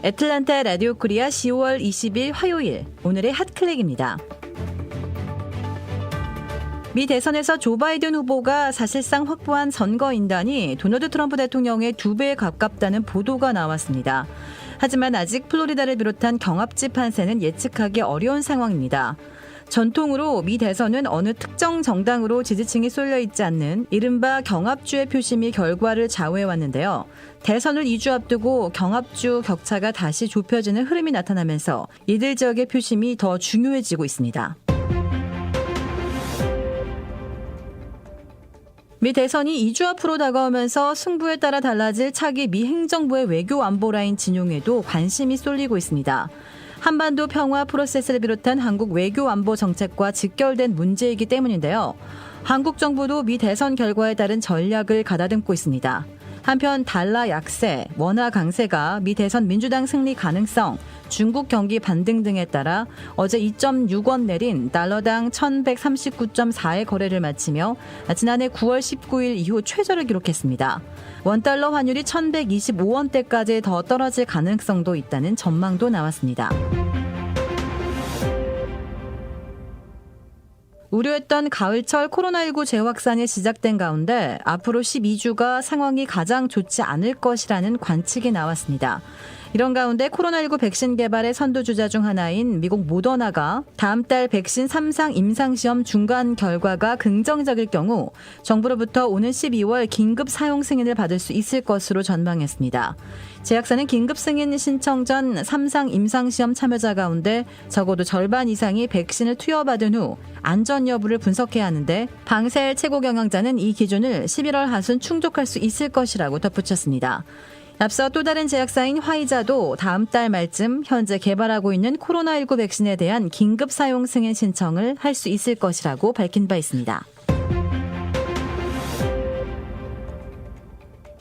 애틀란타 라디오 코리아 10월 20일 화요일 오늘의 핫클릭입니다. 미 대선에서 조 바이든 후보가 사실상 확보한 선거인단이 도널드 트럼프 대통령의 2배에 가깝다는 보도가 나왔습니다. 하지만 아직 플로리다를 비롯한 경합지 판세는 예측하기 어려운 상황입니다. 전통으로 미 대선은 어느 특정 정당으로 지지층이 쏠려 있지 않는 이른바 경합주의 표심이 결과를 좌우해왔는데요. 대선을 2주 앞두고 경합주 격차가 다시 좁혀지는 흐름이 나타나면서 이들 지역의 표심이 더 중요해지고 있습니다. 미 대선이 2주 앞으로 다가오면서 승부에 따라 달라질 차기 미 행정부의 외교 안보 라인 진용에도 관심이 쏠리고 있습니다. 한반도 평화 프로세스를 비롯한 한국 외교 안보 정책과 직결된 문제이기 때문인데요. 한국 정부도 미 대선 결과에 따른 전략을 가다듬고 있습니다. 한편 달러 약세, 원화 강세가 미 대선 민주당 승리 가능성, 중국 경기 반등 등에 따라 어제 2.6원 내린 달러당 1139.4의 거래를 마치며 지난해 9월 19일 이후 최저를 기록했습니다. 원달러 환율이 1125원대까지 더 떨어질 가능성도 있다는 전망도 나왔습니다. 우려했던 가을철 코로나19 재확산이 시작된 가운데 앞으로 12주가 상황이 가장 좋지 않을 것이라는 관측이 나왔습니다. 이런 가운데 코로나19 백신 개발의 선두주자 중 하나인 미국 모더나가 다음 달 백신 3상 임상시험 중간 결과가 긍정적일 경우 정부로부터 오는 12월 긴급 사용 승인을 받을 수 있을 것으로 전망했습니다. 제약사는 긴급 승인 신청 전 3상 임상시험 참여자 가운데 적어도 절반 이상이 백신을 투여받은 후 안전 여부를 분석해야 하는데 방셀 최고 경영자는 이 기준을 11월 하순 충족할 수 있을 것이라고 덧붙였습니다. 앞서 또 다른 제약사인 화이자도 다음 달 말쯤 현재 개발하고 있는 코로나19 백신에 대한 긴급 사용 승인 신청을 할 수 있을 것이라고 밝힌 바 있습니다.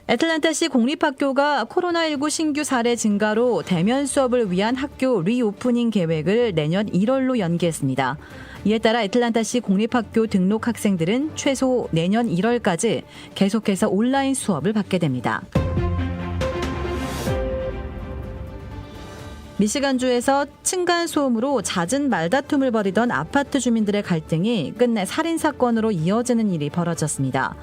애틀란타시 공립학교가 코로나19 신규 사례 증가로 대면 수업을 위한 학교 리오프닝 계획을 내년 1월로 연기했습니다. 이에 따라 애틀란타시 공립학교 등록 학생들은 최소 내년 1월까지 계속해서 온라인 수업을 받게 됩니다. 미시간주에서 층간소음으로 잦은 말다툼을 벌이던 아파트 주민들의 갈등이 끝내 살인사건으로 이어지는 일이 벌어졌습니다.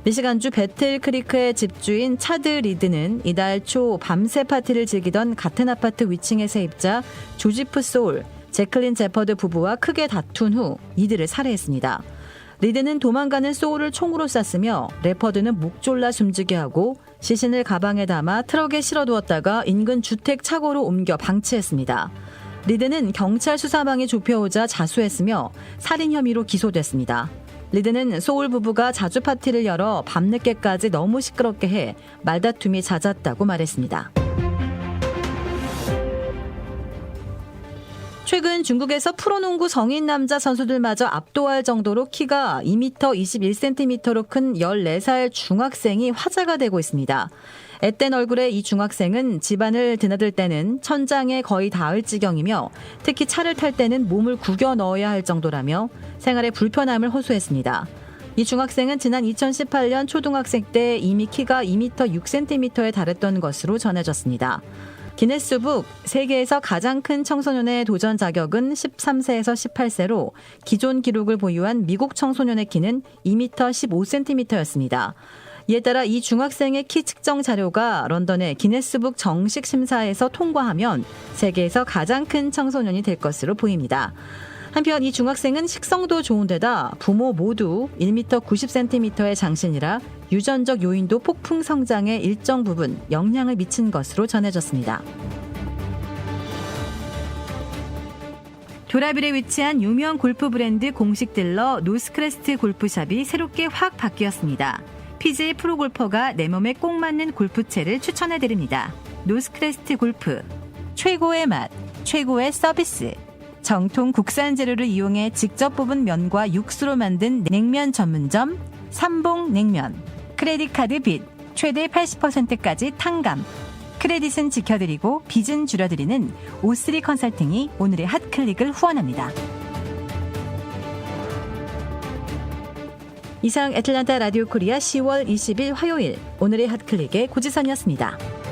미시간주 배틀크리크의 집주인 차드 리드는 이달 초 밤새 파티를 즐기던 같은 아파트 위층의 세입자 조지프 소울, 제클린 제퍼드 부부와 크게 다툰 후 이들을 살해했습니다. 리드는 도망가는 소울을 총으로 쐈으며 레퍼드는 목 졸라 숨지게 하고 시신을 가방에 담아 트럭에 실어두었다가 인근 주택 차고로 옮겨 방치했습니다. 리드는 경찰 수사망이 좁혀오자 자수했으며 살인 혐의로 기소됐습니다. 리드는 소울 부부가 자주 파티를 열어 밤늦게까지 너무 시끄럽게 해 말다툼이 잦았다고 말했습니다. 최근 중국에서 프로농구 성인 남자 선수들마저 압도할 정도로 키가 2m 21cm로 큰 14살 중학생이 화제가 되고 있습니다. 앳된 얼굴의 이 중학생은 집안을 드나들 때는 천장에 거의 닿을 지경이며 특히 차를 탈 때는 몸을 구겨 넣어야 할 정도라며 생활에 불편함을 호소했습니다. 이 중학생은 지난 2018년 초등학생 때 이미 키가 2m 6cm에 달했던 것으로 전해졌습니다. 기네스북 세계에서 가장 큰 청소년의 도전 자격은 13세에서 18세로 기존 기록을 보유한 미국 청소년의 키는 2m 15cm였습니다. 이에 따라 이 중학생의 키 측정 자료가 런던의 기네스북 정식 심사에서 통과하면 세계에서 가장 큰 청소년이 될 것으로 보입니다. 한편 이 중학생은 식성도 좋은 데다 부모 모두 1m 90cm의 장신이라 유전적 요인도 폭풍 성장에 일정 부분 영향을 미친 것으로 전해졌습니다. 도라빌에 위치한 유명 골프 브랜드 공식 딜러 노스크레스트 골프샵이 새롭게 확 바뀌었습니다. PGA 프로골퍼가 내 몸에 꼭 맞는 골프채를 추천해드립니다. 노스크레스트 골프. 최고의 맛, 최고의 서비스. 정통 국산 재료를 이용해 직접 뽑은 면과 육수로 만든 냉면 전문점 삼봉냉면. 크레딧 카드 빚 최대 80%까지 탕감. 크레딧은 지켜드리고 빚은 줄여드리는 O3 컨설팅이 오늘의 핫클릭을 후원합니다. 이상 애틀란타 라디오 코리아 10월 20일 화요일 오늘의 핫클릭의 고지선이었습니다.